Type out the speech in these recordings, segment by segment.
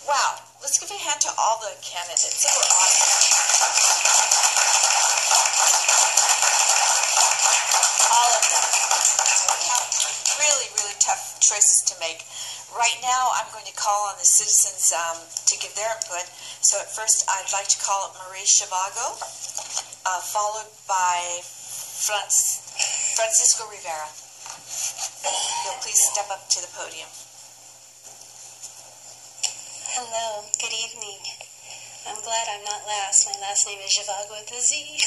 Wow, let's give a hand to all the candidates. They were awesome. All of them. Really, really tough choices to make. Right now, I'm going to call on the citizens to give their input. So at first, I'd like to call up Marie Zhivago, followed by Francisco Rivera. You'll please step up to the podium. Hello, good evening. I'm glad I'm not last. My last name is Zhivago with a Z.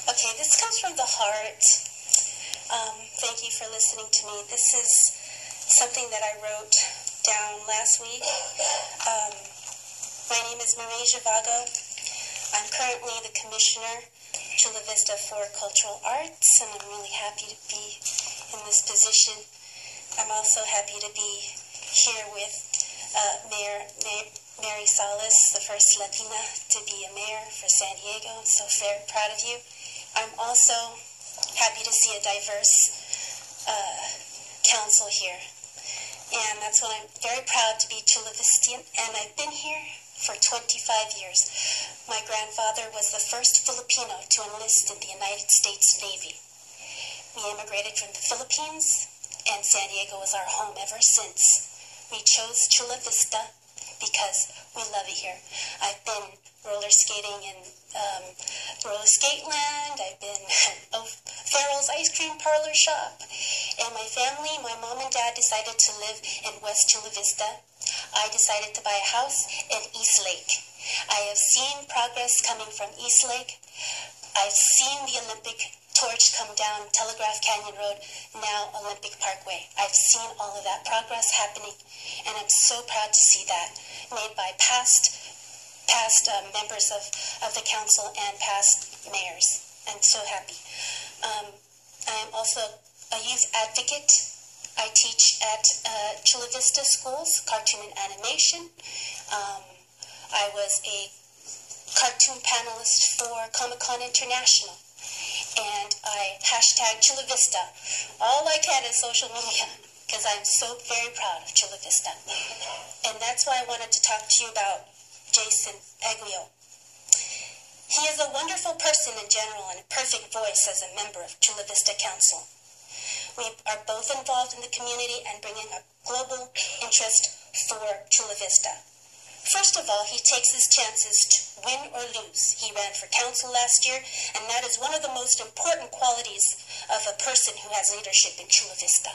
Okay, this comes from the heart. Thank you for listening to me. This is something that I wrote down last week. My name is Marie Zhivago. I'm currently the Commissioner, Chula Vista for Cultural Arts, and I'm really happy to be in this position. I'm also happy to be here with Mayor Mary Salas, the first Latina to be a mayor for San Diego. I'm so very proud of you. I'm also happy to see a diverse council here. And that's why I'm very proud to be Chula Vistian, and I've been here for 25 years. My grandfather was the first Filipino to enlist in the United States Navy. We immigrated from the Philippines, and San Diego was our home ever since. We chose Chula Vista because we love it here. I've been roller skating in Roller Skate Land. I've been at Farrell's Ice Cream Parlor shop. And my family, my mom and dad decided to live in West Chula Vista. I decided to buy a house in East Lake. I have seen progress coming from East Lake. I've seen the Olympic torch come down Telegraph Canyon Road, now Olympic Parkway. I've seen all of that progress happening, and I'm so proud to see that made by past members of the council and past mayors. I'm so happy. I am also a youth advocate. I teach at Chula Vista schools, cartoon and animation. I was a cartoon panelist for Comic-Con International. And I hashtag Chula Vista all I can in social media because I'm so very proud of Chula Vista. And that's why I wanted to talk to you about Jason Aguio. He is a wonderful person in general and a perfect voice as a member of Chula Vista Council. We are both involved in the community and bringing a global interest for Chula Vista. First of all, he takes his chances to win or lose. He ran for council last year, and that is one of the most important qualities of a person who has leadership in Chula Vista.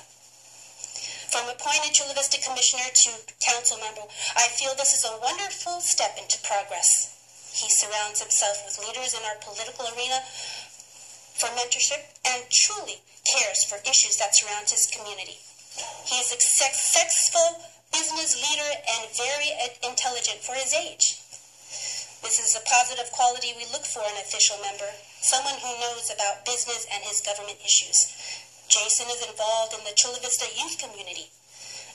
From appointed Chula Vista Commissioner to council member, I feel this is a wonderful step into progress. He surrounds himself with leaders in our political arena for mentorship and truly cares for issues that surround his community. He is a successful business leader and very intelligent for his age. This is a positive quality we look for in an official member, someone who knows about business and his government issues. Jason is involved in the Chula Vista youth community.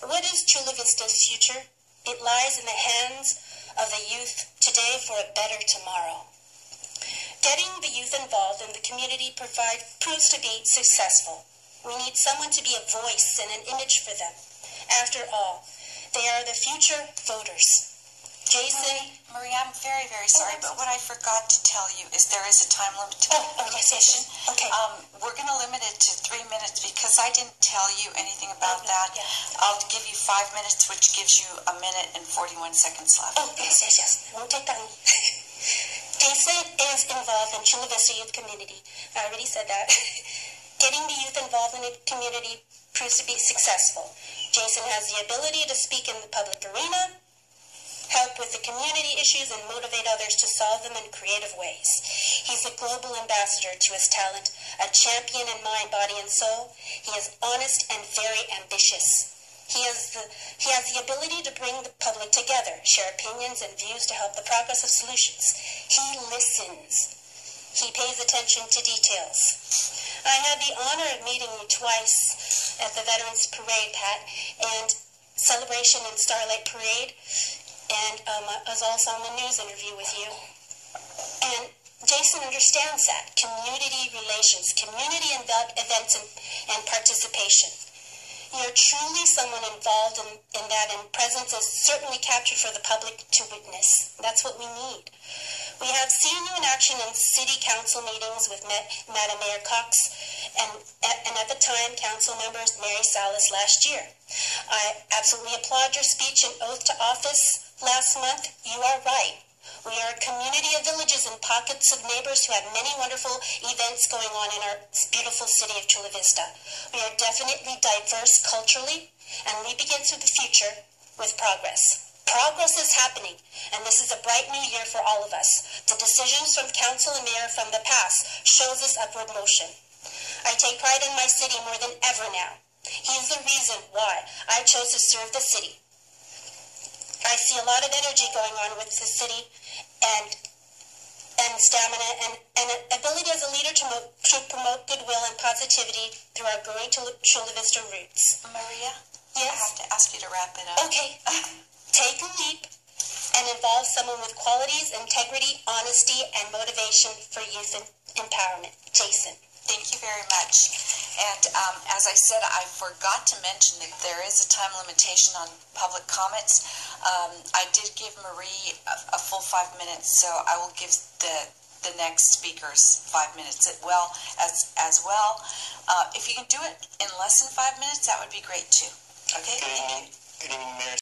What is Chula Vista's future? It lies in the hands of the youth today for a better tomorrow. Getting the youth involved in the community proves to be successful. We need someone to be a voice and an image for them. After all, they are the future voters. Jason? Marie, I'm very, very sorry, but what I forgot to tell you is there is a time limit to yes. Okay. We're going to limit it to 3 minutes because I didn't tell you anything about that. Yeah. I'll give you 5 minutes, which gives you 1 minute and 41 seconds left. Yes. I won't take that one. Jason is involved in Chula Vista youth community. I already said that. Getting the youth involved in the community proves to be successful. Jason has the ability to speak in the public arena, help with the community issues, and motivate others to solve them in creative ways. He's a global ambassador to his talent, a champion in mind, body, and soul. He is honest and very ambitious. He has the ability to bring the public together, share opinions and views to help the progress of solutions. He listens. He pays attention to details. I had the honor of meeting you twice at the Veterans Parade, Pat, and Celebration and Starlight Parade, and I was also on the news interview with you. And Jason understands that. Community relations, community events and participation. You're truly someone involved in at, and presence is certainly captured for the public to witness. That's what we need. We have seen you in action in city council meetings with Madam Mayor Cox and at the time, council members Mary Salas last year. I absolutely applaud your speech and oath to office last month. You are right. We are a community of villages and pockets of neighbors who have many wonderful events going on in our beautiful city of Chula Vista. We are definitely diverse culturally, and we begin through the future with progress. Progress is happening, and this is a bright new year for all of us. The decisions from council and mayor from the past shows us upward motion. I take pride in my city more than ever now. He is the reason why I chose to serve the city. I see a lot of energy going on with the city and stamina and ability as a leader to promote goodwill and positivity through our growing Chula Vista roots. Maria? Yes? I have to ask you to wrap it up. Okay. Take a leap and involve someone with qualities, integrity, honesty, and motivation for youth empowerment. Jason. Thank you very much. And as I said, I forgot to mention that there is a time limitation on public comments. I did give Marie a full 5 minutes, so I will give the next speakers 5 minutes as well. If you can do it in less than 5 minutes, that would be great too. Okay? Good evening, Mayor.